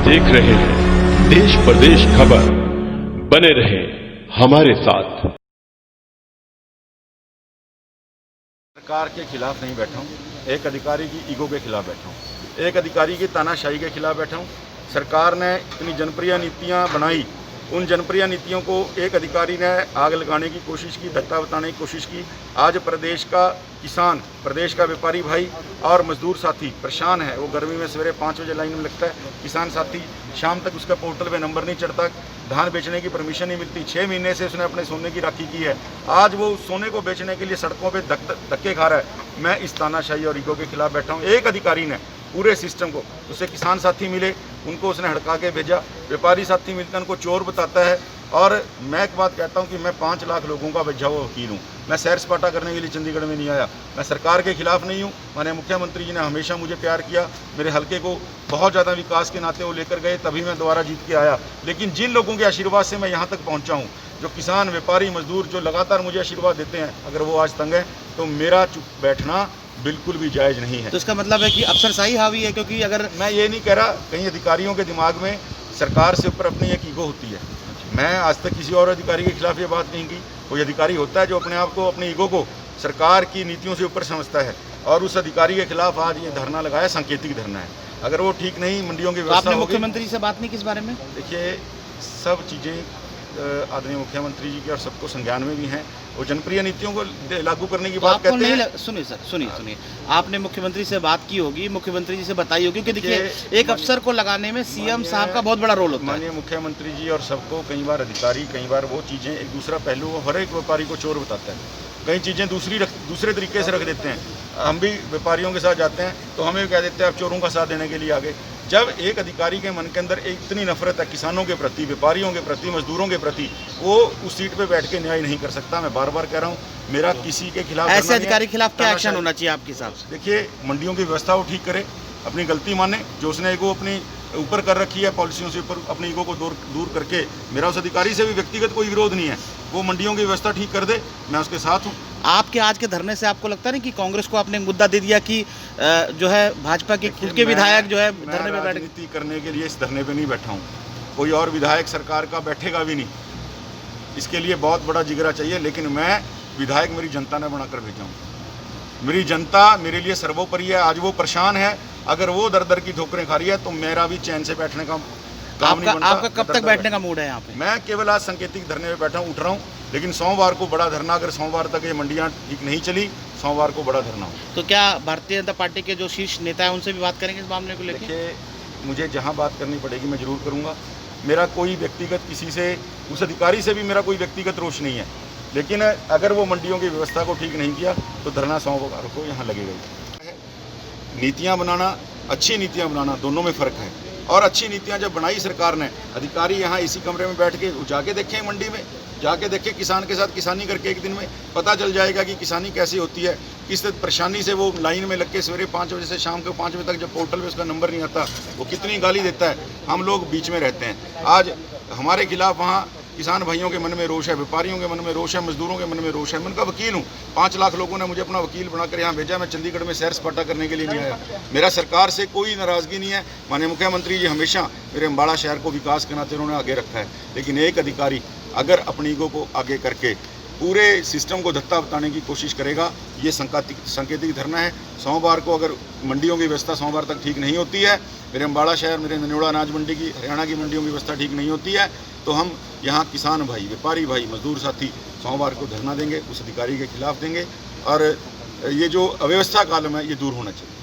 देख रहे हैं देश प्रदेश खबर। बने रहें हमारे साथ। सरकार के खिलाफ नहीं बैठा हूँ, एक अधिकारी की ईगो के खिलाफ बैठा हूँ, एक अधिकारी की तानाशाही के खिलाफ बैठा हूँ। सरकार ने इतनी जनप्रिय नीतियाँ बनाई, उन जनप्रिय नीतियों को एक अधिकारी ने आग लगाने की कोशिश की, धक्का बताने की कोशिश की। आज प्रदेश का किसान, प्रदेश का व्यापारी भाई और मजदूर साथी परेशान है। वो गर्मी में सवेरे 5 बजे लाइन में लगता है, किसान साथी शाम तक उसका पोर्टल पे नंबर नहीं चढ़ता, धान बेचने की परमिशन नहीं मिलती। 6 महीने से उसने अपने सोने की राखी की है, आज वो सोने को बेचने के लिए सड़कों पे धक्के खा रहा है। मैं इस तानाशाही और ईगो के खिलाफ बैठा हूँ। एक अधिकारी ने पूरे सिस्टम को, उससे किसान साथी मिले उनको उसने हड़का के भेजा, व्यापारी साथी मिलकर उनको चोर बताता है। और मैं एक बात कहता हूं कि मैं 5 लाख लोगों का बचा हुआ वकील हूं। मैं सैर सपाटा करने के लिए चंडीगढ़ में नहीं आया। मैं सरकार के खिलाफ नहीं हूं। माननीय मुख्यमंत्री जी ने हमेशा मुझे प्यार किया, मेरे हल्के को बहुत ज़्यादा विकास के नाते वो लेकर गए, तभी मैं दोबारा जीत के आया। लेकिन जिन लोगों के आशीर्वाद से मैं यहाँ तक पहुँचा हूँ, जो किसान, व्यापारी, मजदूर जो लगातार मुझे आशीर्वाद देते हैं, अगर वो आज तंग है तो मेरा चुप बैठना बिल्कुल भी जायज़ नहीं है। तो इसका मतलब है कि अफसरशाही हावी है, क्योंकि अगर मैं ये नहीं कह रहा, कहीं अधिकारियों के दिमाग में सरकार से ऊपर अपनी एक ईगो होती है। मैं आज तक किसी और अधिकारी के खिलाफ ये बात नहीं की। कोई अधिकारी होता है जो अपने आप को, अपनी ईगो को सरकार की नीतियों से ऊपर समझता है, और उस अधिकारी के खिलाफ आज ये धरना लगाया, सांकेतिक धरना है। अगर वो ठीक नहीं, मंडियों की व्यवस्था, आपने मुख्यमंत्री से बात नहीं किस बारे में? देखिए, सब चीज़ें आदरणीय मुख्यमंत्री जी के और सबको संज्ञान में भी हैं। वो जनप्रिय नीतियों को लागू करने की बात कहते हैं। सुनिए सर, सुनिए, आपने मुख्यमंत्री से बात की होगी, मुख्यमंत्री जी से बताई होगी कि देखिए एक अफसर को लगाने में सीएम साहब का बहुत बड़ा रोल होता है। माननीय मुख्यमंत्री जी और सबको, कई बार अधिकारी, कई बार वो चीज़ें, एक दूसरा पहलू वो हर एक व्यापारी को चोर बताता है। कई चीज़ें दूसरे तरीके से रख देते हैं। हम भी व्यापारियों के साथ जाते हैं तो हमें कह देते हैं आप चोरों का साथ देने के लिए आगे। जब एक अधिकारी के मन के अंदर इतनी नफरत है किसानों के प्रति, व्यापारियों के प्रति, मजदूरों के प्रति, वो उस सीट पे बैठ के न्याय नहीं कर सकता। मैं बार बार कह रहा हूँ, मेरा किसी के खिलाफ, ऐसे अधिकारी के खिलाफ क्या एक्शन होना चाहिए आपके हिसाब से? देखिए, मंडियों की व्यवस्था वो ठीक करे, अपनी गलती माने, जो उसने ईगो अपनी ऊपर कर रखी है, पॉलिसियों से ऊपर अपनी ईगो को दूर करके, मेरा उस अधिकारी से भी व्यक्तिगत कोई विरोध नहीं है, वो मंडियों की व्यवस्था ठीक कर दे, मैं उसके साथ हूँ। आपके आज के धरने से आपको लगता नहीं कि कांग्रेस को आपने मुद्दा दे दिया कि जो है भाजपा के खुद के विधायक जो है धरने पे बैठ, राजनीति करने के लिए इस धरने पे नहीं बैठा हूँ। कोई और विधायक सरकार का बैठेगा भी नहीं, इसके लिए बहुत बड़ा जिगरा चाहिए। लेकिन मैं विधायक मेरी जनता ने बनाकर भेजा हूँ। मेरी जनता मेरे लिए सर्वोपरि है। आज वो परेशान है, अगर वो दर दर की ठोकरें खा रही है तो मेरा भी चैन से बैठने का काम नहीं बनता। आपका कब तक बैठने का मूड है यहाँ पे? मैं केवल आज सांकेतिक धरने में बैठा हूँ, उठ रहा हूँ, लेकिन सोमवार को बड़ा धरना, अगर सोमवार तक ये मंडियाँ ठीक नहीं चली, सोमवार को बड़ा धरना हो। तो क्या भारतीय जनता पार्टी के जो शीर्ष नेता है उनसे भी बात करेंगे इस मामले को लेकर? देखिए, मुझे जहाँ बात करनी पड़ेगी मैं जरूर करूँगा। मेरा कोई व्यक्तिगत किसी से, उस अधिकारी से भी मेरा कोई व्यक्तिगत रोष नहीं है, लेकिन अगर वो मंडियों की व्यवस्था को ठीक नहीं किया तो धरना सोमवार को यहाँ लगेगा। नीतियाँ बनाना, अच्छी नीतियाँ बनाना, दोनों में फ़र्क है। और अच्छी नीतियाँ जब बनाई सरकार ने, अधिकारी यहाँ इसी कमरे में बैठ के जाके देखें, मंडी में जाके देखें, किसान के साथ किसानी करके एक दिन में पता चल जाएगा कि किसानी कैसी होती है, किस परेशानी से वो लाइन में लग के सवेरे 5 बजे से शाम को 5 बजे तक जब पोर्टल पे उसका नंबर नहीं आता, वो कितनी गाली देता है। हम लोग बीच में रहते हैं। आज हमारे खिलाफ वहाँ किसान भाइयों के मन में रोष है, व्यापारियों के मन में रोष है, मजदूरों के मन में रोष है। मैं उनका वकील हूँ। 5 लाख लोगों ने मुझे अपना वकील बनाकर यहाँ भेजा। मैं चंडीगढ़ में सैर सपाटा करने के लिए नहीं आया। मेरा सरकार से कोई नाराज़गी नहीं है। माननीय मुख्यमंत्री जी हमेशा मेरे अम्बाड़ा शहर को विकास के नाते उन्होंने आगे रखा है। लेकिन एक अधिकारी अगर अपनी ईगो को आगे करके पूरे सिस्टम को धत्ता बताने की कोशिश करेगा, ये सांकेतिक धरना है। सोमवार को अगर मंडियों की व्यवस्था सोमवार तक ठीक नहीं होती है, मेरे अम्बाड़ा शहर, मेरे नन्योड़ा अनाज मंडी की, हरियाणा की मंडियों की व्यवस्था ठीक नहीं होती है, तो हम यहाँ किसान भाई, व्यापारी भाई, मजदूर साथी सोमवार को धरना देंगे, उस अधिकारी के खिलाफ देंगे, और ये जो अव्यवस्था कालम है ये दूर होना चाहिए।